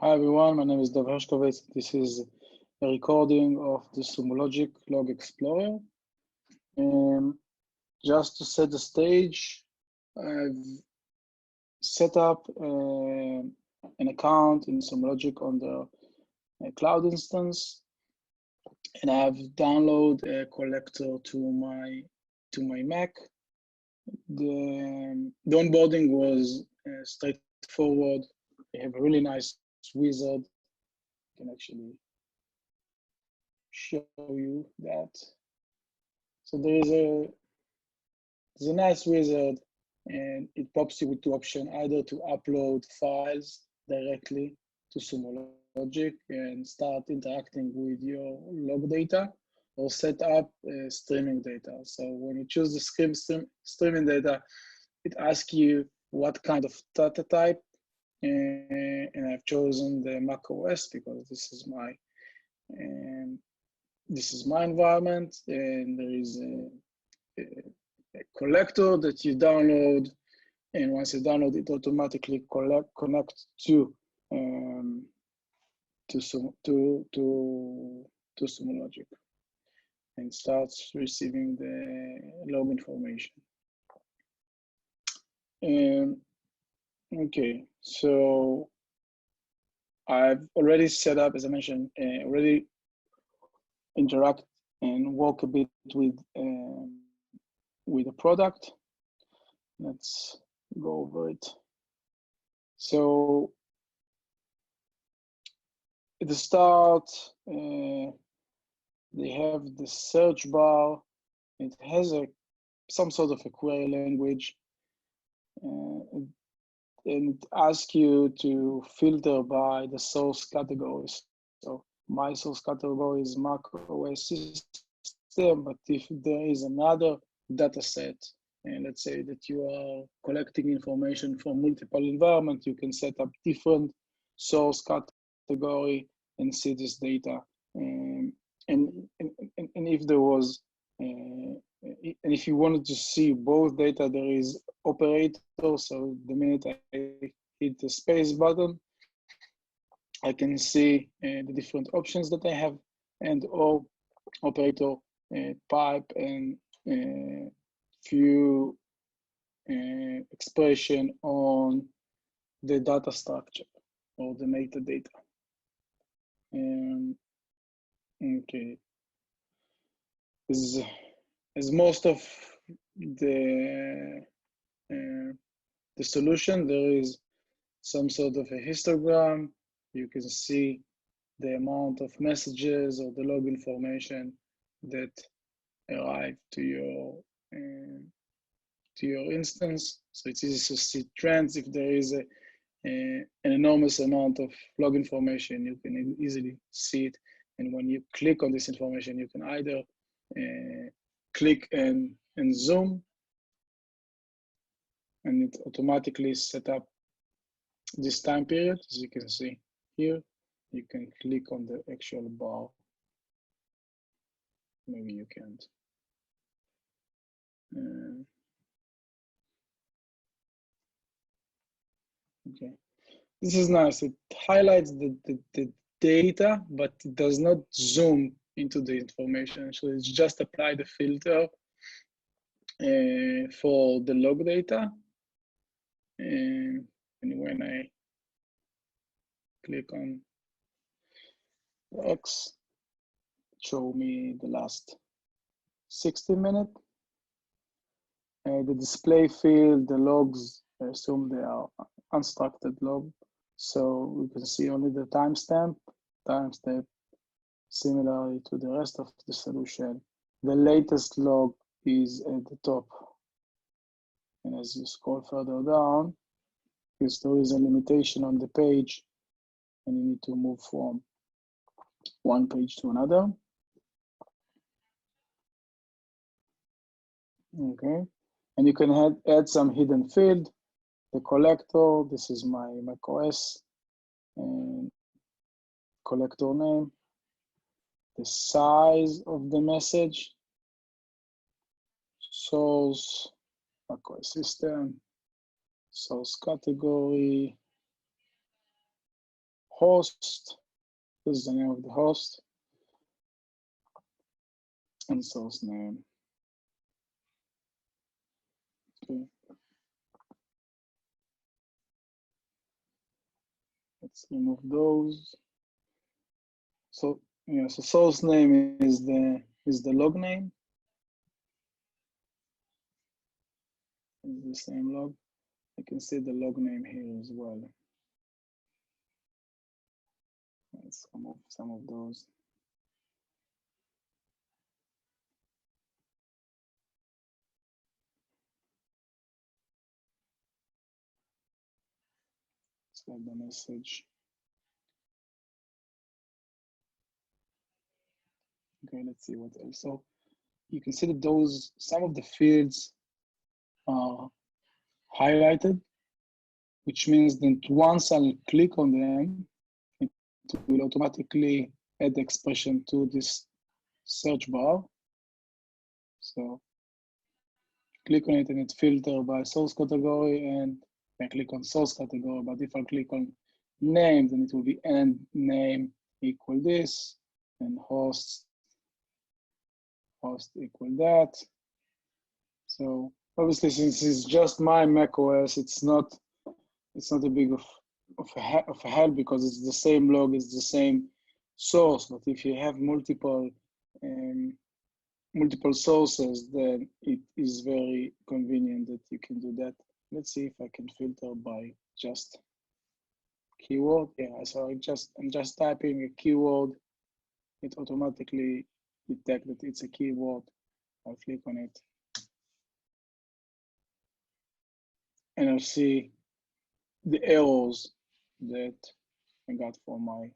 Hi everyone, my name is Dov Hershkovitz. This is a recording of the Sumologic Log Explorer. Just to set the stage, I've set up an account in Sumologic on the cloud instance, and I've downloaded a collector to my Mac. The onboarding was straightforward. They have a really nice wizard. I can actually show you that. So there's a nice wizard, and it pops you with two options: either to upload files directly to Sumologic and start interacting with your log data, or set up streaming data. So when you choose the streaming data, it asks you what kind of data type, and I've chosen the Mac OS because this is my environment, and there is a collector that you download, and once you download it, automatically connect to Sumologic and starts receiving the log information. Okay, so I've already set up, as I mentioned, already interact and work a bit with the product. Let's go over it. So at the start, they have the search bar. It has some sort of a query language, and it asks you to filter by the source categories. So my source category is Mac OS system, but if there is another data set, and let's say that you are collecting information from multiple environments, you can set up different source category and see this data. And if there was, and if you wanted to see both data, there is operator. So the minute I hit the space button, I can see the different options that I have, and all operator, pipe, and few expression on the data structure or the metadata. Okay, as most of the solution, there is some sort of a histogram. You can see the amount of messages or the log information that arrive to your instance. So it's easy to see trends. If there is an enormous amount of log information, you can easily see it. And when you click on this information, you can either click and zoom, and it automatically set up this time period. As you can see here, you can click on the actual bar. Maybe you can't. Okay, this is nice. It highlights the data, but it does not zoom into the information. So it's just apply the filter for the log data. And when I click on X, show me the last 60 minutes. The display field, the logs, I assume they are unstructured log. So we can see only the timestamp similarly to the rest of the solution. The latest log is at the top. And as you scroll further down, because there is a limitation on the page, and you need to move from one page to another. Okay, and you can add some hidden field. The collector, this is my Mac OS, and collector name, the size of the message, source, Mac OS system, source category, host. This is the name of the host and source name. Okay. Let's remove those. So yeah, so source name is the log name. It's the same log. I can see the log name here as well. Let's remove some of those. Save the message. Okay, let's see what else. So you can see that those, some of the fields are highlighted, which means that once I'll click on them, it will automatically add the expression to this search bar. So click on it and it filters by source category, and I click on source category, but if I click on name, then it will be end name equal this, and host equal that. So obviously, since it's just my Mac OS, it's not a big of a help because it's the same log, it's the same source. But if you have multiple sources, then it is very convenient that you can do that. Let's see if I can filter by just keyword. Yeah, so I'm just typing a keyword. It automatically detects that it's a keyword. I'll click on it, and I'll see the errors that I got for my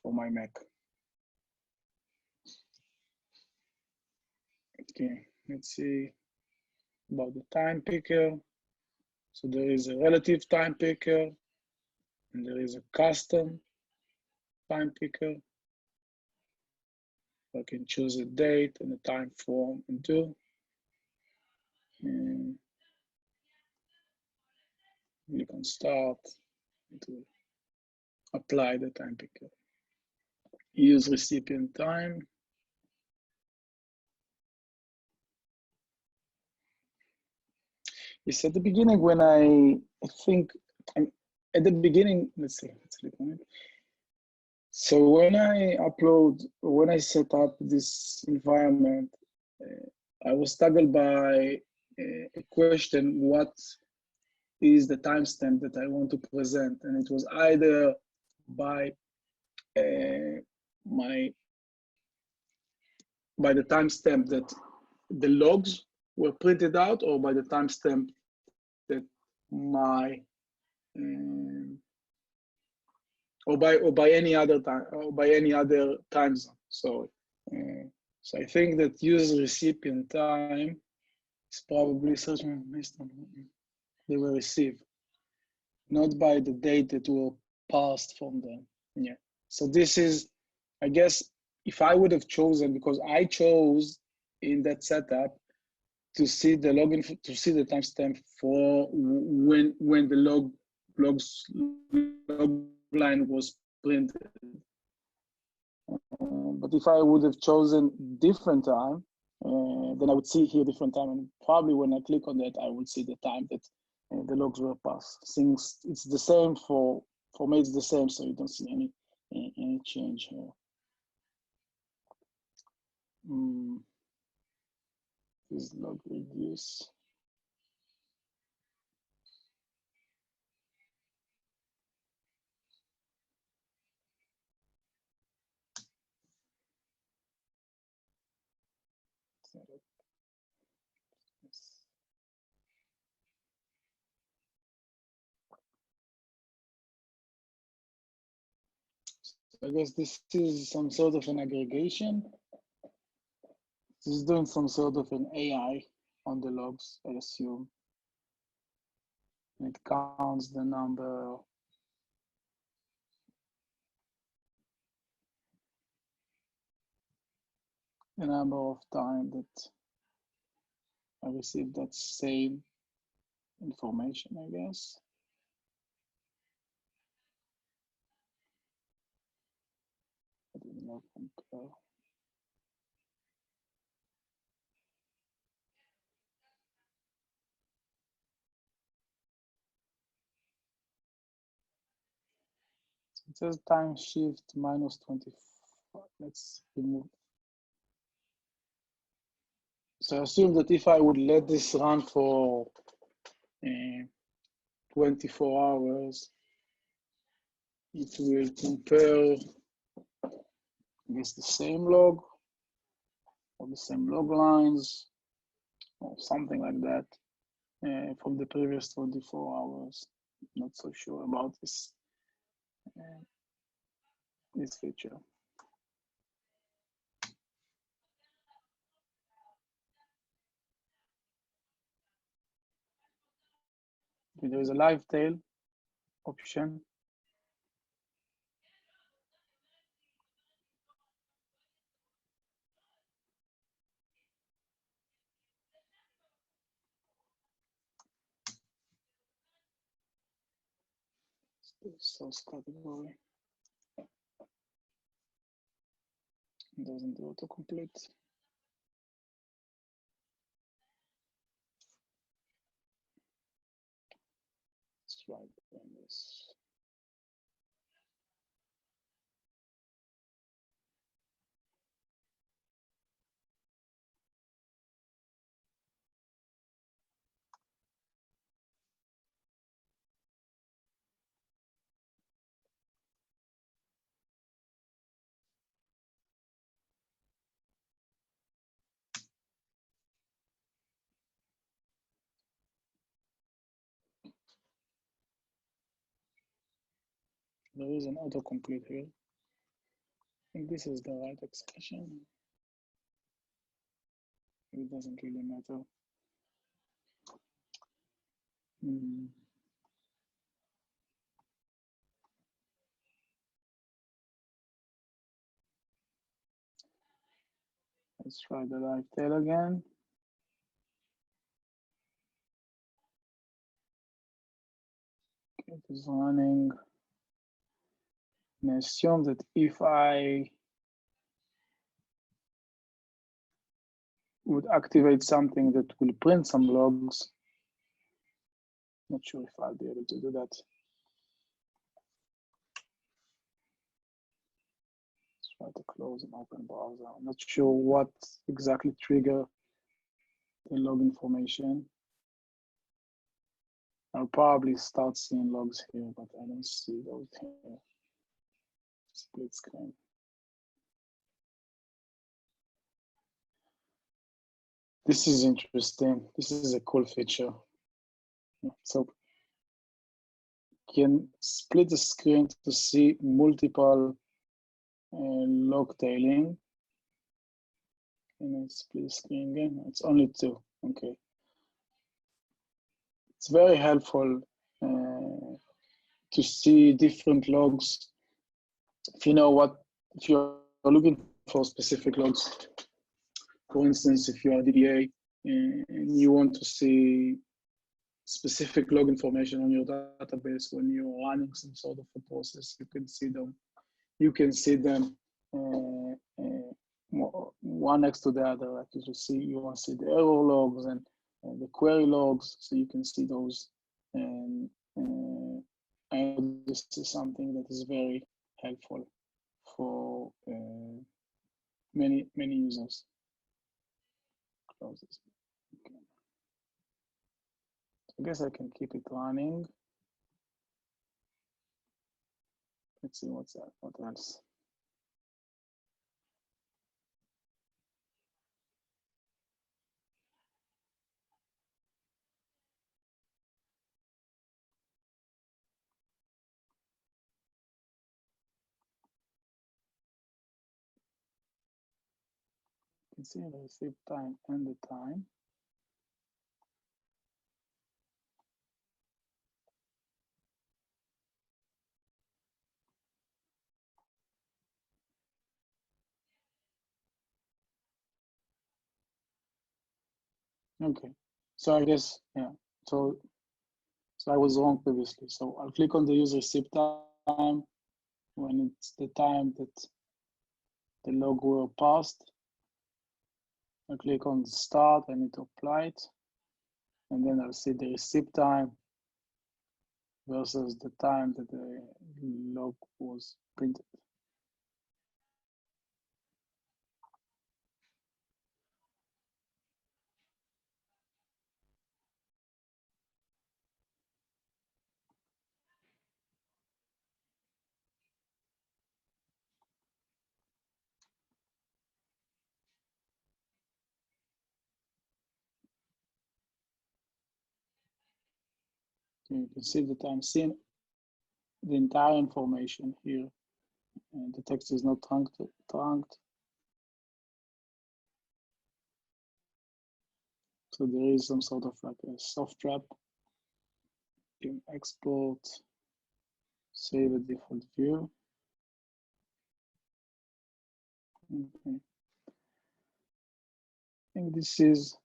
Mac. Okay, let's see about the time picker. So there is a relative time picker, and there is a custom time picker. I can choose a date and a time from and do. And click on start. It will apply the time picker. Use recipient time. It's at the beginning when I think at the beginning. Let's click on it. So when I set up this environment, I was staggered by a question: what is the timestamp that I want to present? And it was either by the timestamp that the logs were printed out, or by the timestamp that my or by any other time, or by any other time zone. So I think that use recipient time is probably searching based on they were received, not by the date that were passed from them. Yeah. So this is, I guess, if I would have chosen, because I chose in that setup to see the login, to see the timestamp for when the log line was printed. But if I would have chosen different time, then I would see here different time, and probably when I click on that, I would see the time that the logs were passed. Since it's the same for me, it's the same, so you don't see any change here. Is log reduce. I guess this is some sort of an aggregation. This is doing some sort of an AI on the logs, I assume. It counts the number of time that I received that same information, I guess. log compare. It says time shift minus 24. Let's remove. So I assume that if I would let this run for 24 hours, it will compare, I guess, the same log or the same log lines or something like that from the previous 24 hours. Not so sure about this feature. There is a live tail option. Source category. It doesn't do autocomplete. Let's try doing this. There is an autocomplete here. I think this is the right expression. It doesn't really matter. Let's try the live tail again. It is running. And I assume that if I would activate something that will print some logs, not sure if I'll be able to do that. Let's try to close and open browser. I'm not sure what exactly trigger the log information. I'll probably start seeing logs here, but I don't see those here. Split screen. This is interesting. This is a cool feature. So you can split the screen to see multiple log tailing. And I split the screen again. It's only 2. Okay. It's very helpful to see different logs. If you know if you're looking for specific logs, for instance, if you are DBA and you want to see specific log information on your database when you're running some sort of a process, you can see them. You can see them one next to the other. Like you want to see the error logs and the query logs, so you can see those. And I know this is something that is very helpful for many users. Close this. Okay. I guess I can keep it running. Let's see what's that. What else? You can see the receive time and the time. Okay, so I guess, yeah, so I was wrong previously. So I'll click on the user receive time when it's the time that the log were passed. I click on start, I need to apply it. And then I'll see the receipt time versus the time that the log was printed. You can see that I'm seeing the entire information here, and the text is not trunked. So there is some sort of like a soft wrap. You can export, save a default view. Okay. I think this is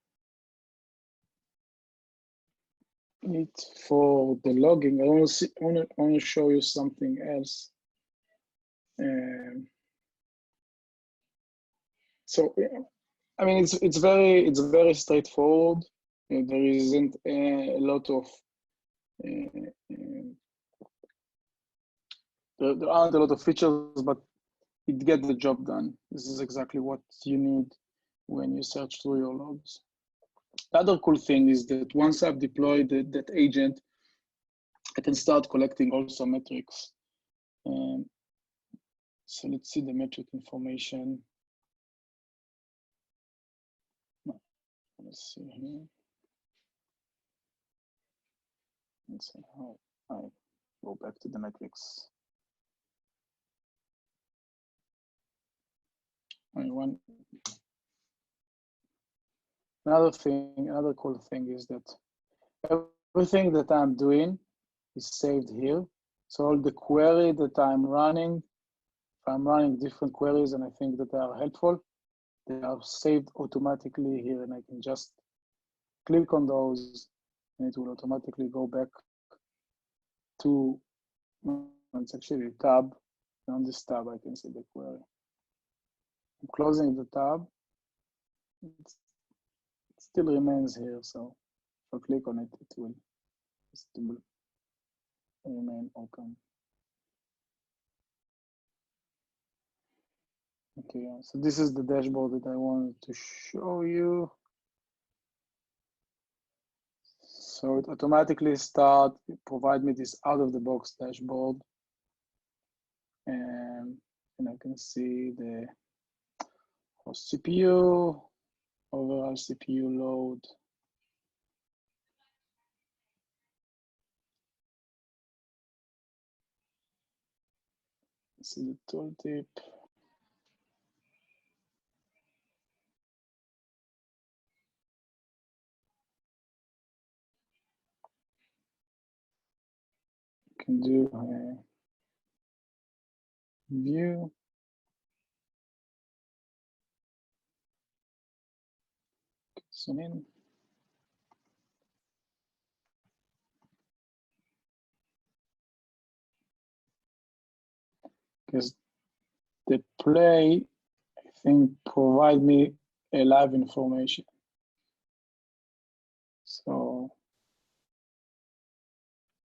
it for the logging. I want to show you something else. So I mean, it's very straightforward. There isn't a lot of there aren't a lot of features, but it gets the job done. This is exactly what you need when you search through your logs. The other cool thing is that once I've deployed that agent, I can start collecting also metrics. So let's see the metric information. Let's see here. Let's see how I go back to the metrics. Another cool thing is that everything that I'm doing is saved here. So all the query that I'm running, if I'm running different queries and I think that they are helpful, they are saved automatically here, and I can just click on those and it will automatically go back to, it's actually a tab. On this tab, I can see the query. I'm closing the tab. It still remains here, so if I click on it, it will still remain open. Okay, so this is the dashboard that I wanted to show you. So it automatically provide me this out-of-the-box dashboard, and I can see the host CPU, overall CPU load. See the tooltip. Can do a view. Zoom in. Because the play, I think, provide me a live information. So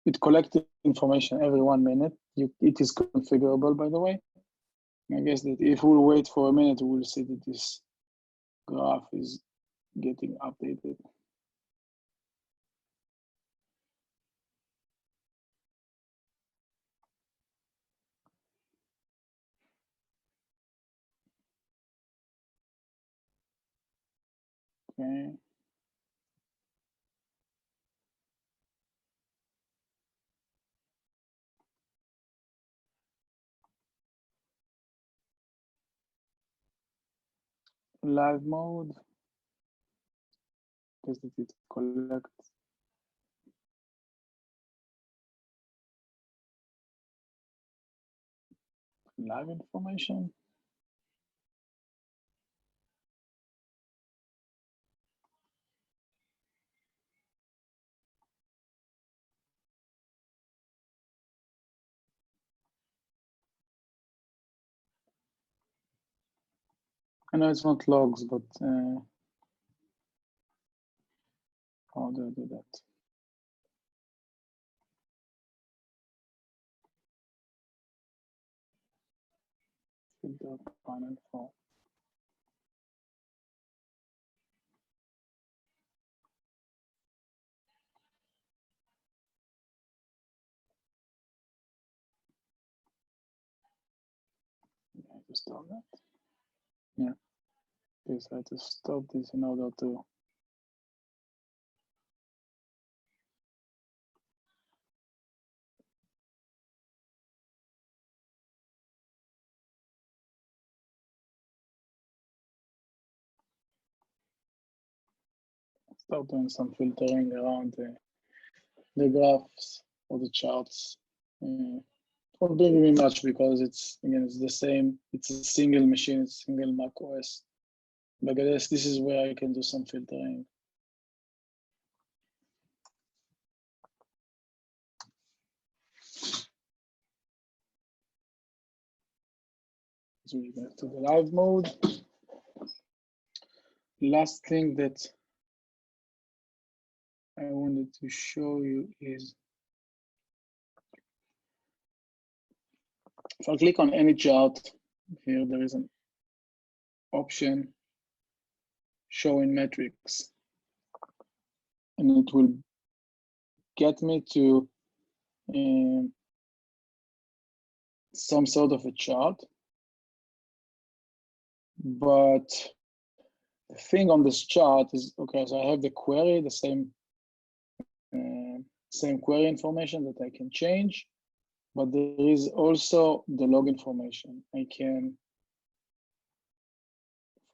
it collects information every 1 minute. It is configurable, by the way. I guess that if we wait for a minute, we'll see that this graph is getting updated. Okay. Live mode. Guess that it collects live information. I know it's not logs, but how do I do that? Filter panel for. I have to stop that. Yeah. Yes, I have to stop this in order to. Start doing some filtering around the graphs or the charts. Won't bring me much because it's the same. It's a single machine, it's a single Mac OS. But I guess this is where I can do some filtering. So we go to the live mode. Last thing that I wanted to show you is if I click on any chart, here there is an option showing metrics, and it will get me to some sort of a chart. But the thing on this chart is, okay, so I have the query, the same query information that I can change, but there is also the log information. If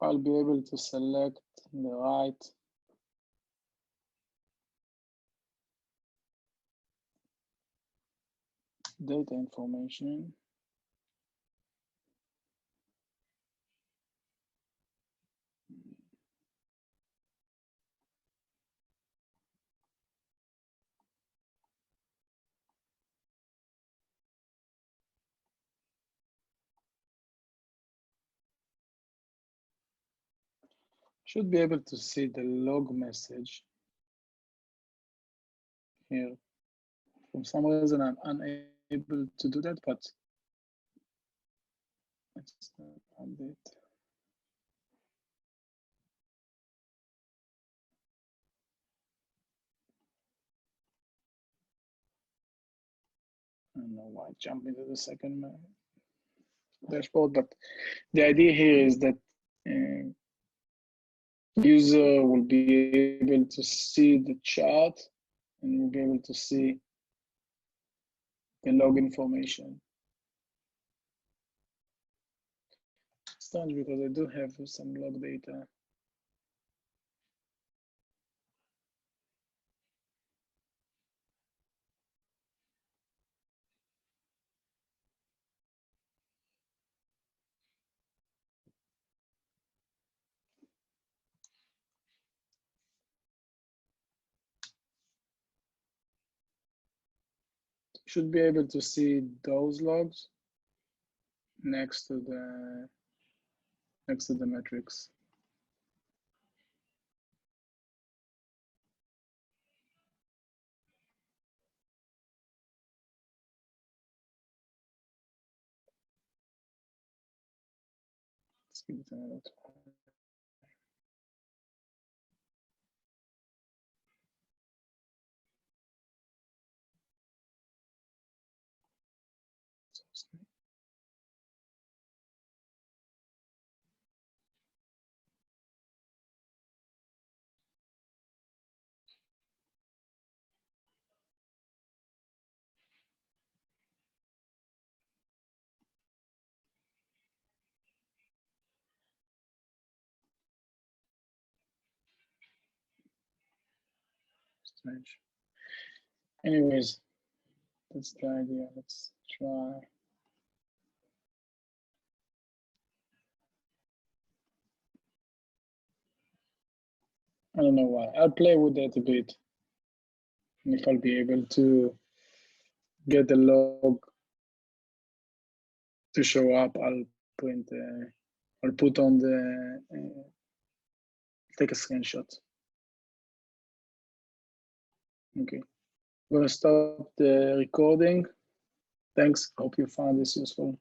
I'll be able to select the right data information. Should be able to see the log message here. For some reason, I'm unable to do that, but let's update. I don't know why I jump into the second dashboard, but the idea here is that user will be able to see the chart and will be able to see the log information. Strange because I do have some log data. Should be able to see those logs next to the metrics. Let's give it another try. Strange. Anyways, that's the idea. Let's try. I don't know why. I'll play with that a bit. And if I'll be able to get the log to show up, I'll print I'll put on the, take a screenshot. Okay, I'm gonna stop the recording. Thanks, hope you found this useful.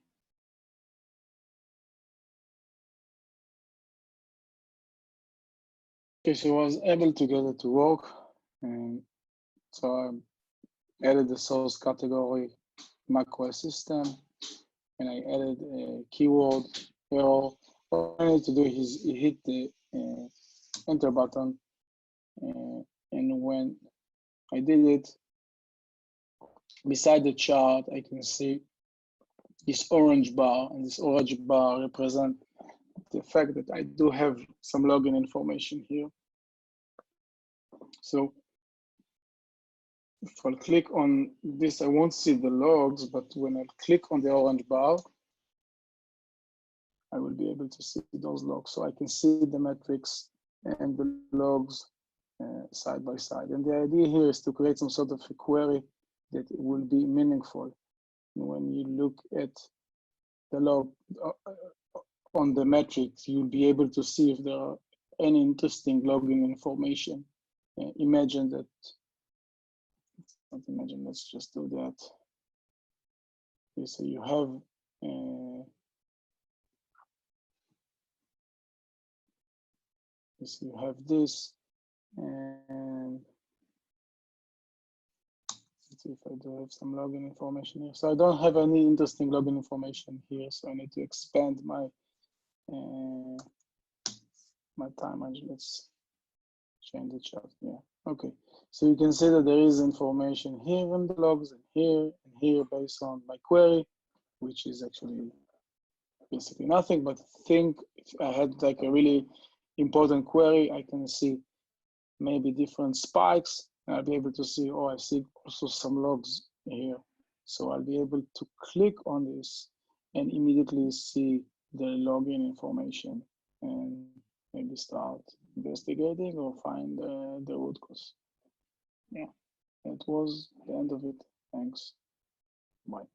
Okay, so I was able to get it to work, and so I added the source category macro system, and I added a keyword error. All I need to do is hit the enter button, and when I did it, beside the chart, I can see this orange bar, and this orange bar represents the fact that I do have some login information here. So if I'll click on this, I won't see the logs, but when I click on the orange bar, I will be able to see those logs. So I can see the metrics and the logs side by side. And the idea here is to create some sort of a query that will be meaningful. And when you look at the log on the metrics, you'll be able to see if there are any interesting logging information. Imagine that, not imagine, let's just do that. Okay, so you have so you have this, and let's see if I do have some login information here. So I don't have any interesting login information here, so I need to expand my my timeline. Let's change the chart. Yeah, okay. So you can see that there is information here in the logs and here based on my query, which is actually basically nothing. But think if I had like a really important query, I can see maybe different spikes, and I'll be able to see, oh, I see also some logs here. So I'll be able to click on this and immediately see the login information and maybe start investigating or find the root cause. Yeah, that was the end of it. Thanks. Bye.